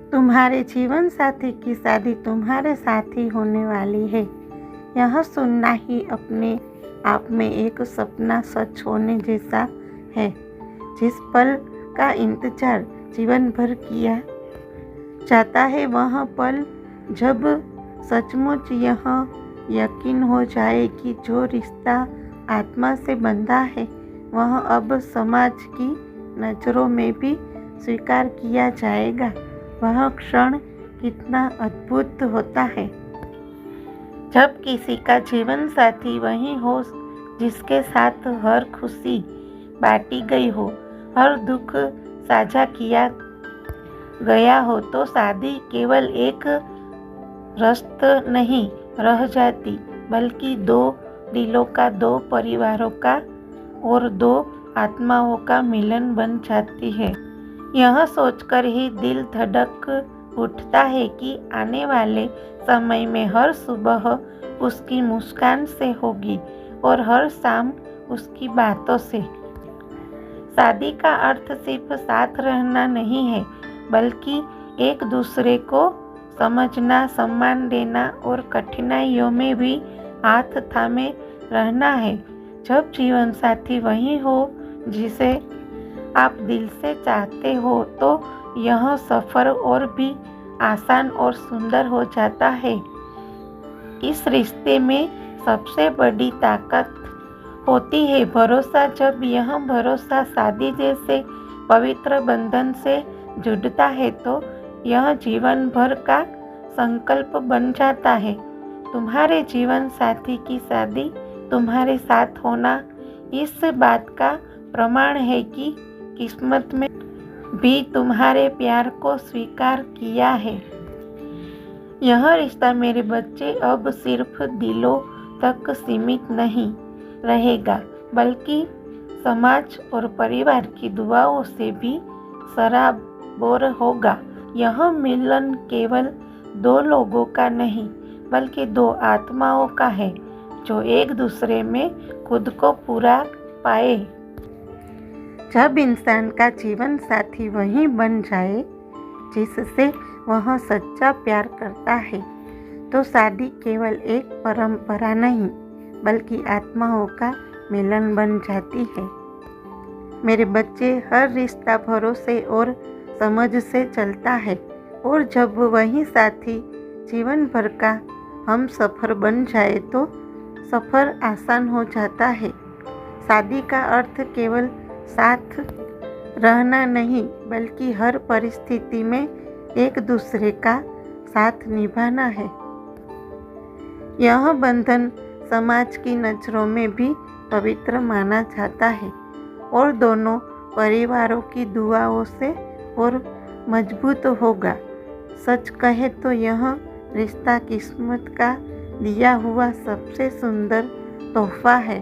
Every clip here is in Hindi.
तुम्हारे जीवन साथी की शादी तुम्हारे साथ ही होने वाली है। यह सुनना ही अपने आप में एक सपना सच होने जैसा है। जिस पल का इंतजार जीवन भर किया जाता है, वह पल जब सचमुच यह यकीन हो जाए कि जो रिश्ता आत्मा से बंधा है वह अब समाज की नज़रों में भी स्वीकार किया जाएगा, वह क्षण कितना अद्भुत होता है। जब किसी का जीवन साथी वही हो जिसके साथ हर खुशी बांटी गई हो, हर दुख साझा किया गया हो, तो शादी केवल एक रस्म नहीं रह जाती, बल्कि दो दिलों का, दो परिवारों का और दो आत्माओं का मिलन बन जाती है। यह सोचकर ही दिल धड़क उठता है कि आने वाले समय में हर सुबह उसकी मुस्कान से होगी और हर शाम उसकी बातों से। शादी का अर्थ सिर्फ साथ रहना नहीं है, बल्कि एक दूसरे को समझना, सम्मान देना और कठिनाइयों में भी हाथ थामे रहना है। जब जीवन साथी वही हो जिसे आप दिल से चाहते हो, तो यह सफ़र और भी आसान और सुंदर हो जाता है। इस रिश्ते में सबसे बड़ी ताकत होती है भरोसा। जब यह भरोसा शादी जैसे पवित्र बंधन से जुड़ता है, तो यह जीवन भर का संकल्प बन जाता है। तुम्हारे जीवन साथी की शादी तुम्हारे साथ होना इस बात का प्रमाण है कि किस्मत में भी तुम्हारे प्यार को स्वीकार किया है। यह रिश्ता मेरे बच्चे अब सिर्फ दिलों तक सीमित नहीं रहेगा, बल्कि समाज और परिवार की दुआओं से भी सराबोर होगा। यह मिलन केवल दो लोगों का नहीं, बल्कि दो आत्माओं का है, जो एक दूसरे में खुद को पूरा पाए। जब इंसान का जीवन साथी वही बन जाए जिससे वह सच्चा प्यार करता है, तो शादी केवल एक परंपरा नहीं, बल्कि आत्माओं का मिलन बन जाती है। मेरे बच्चे, हर रिश्ता भरोसे और समझ से चलता है, और जब वही साथी जीवन भर का हम सफ़र बन जाए, तो सफ़र आसान हो जाता है। शादी का अर्थ केवल साथ रहना नहीं, बल्कि हर परिस्थिति में एक दूसरे का साथ निभाना है। यह बंधन समाज की नज़रों में भी पवित्र माना जाता है और दोनों परिवारों की दुआओं से और मजबूत होगा। सच कहे तो यह रिश्ता किस्मत का दिया हुआ सबसे सुंदर तोहफा है,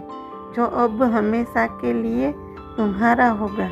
जो अब हमेशा के लिए तुम्हारा होगा।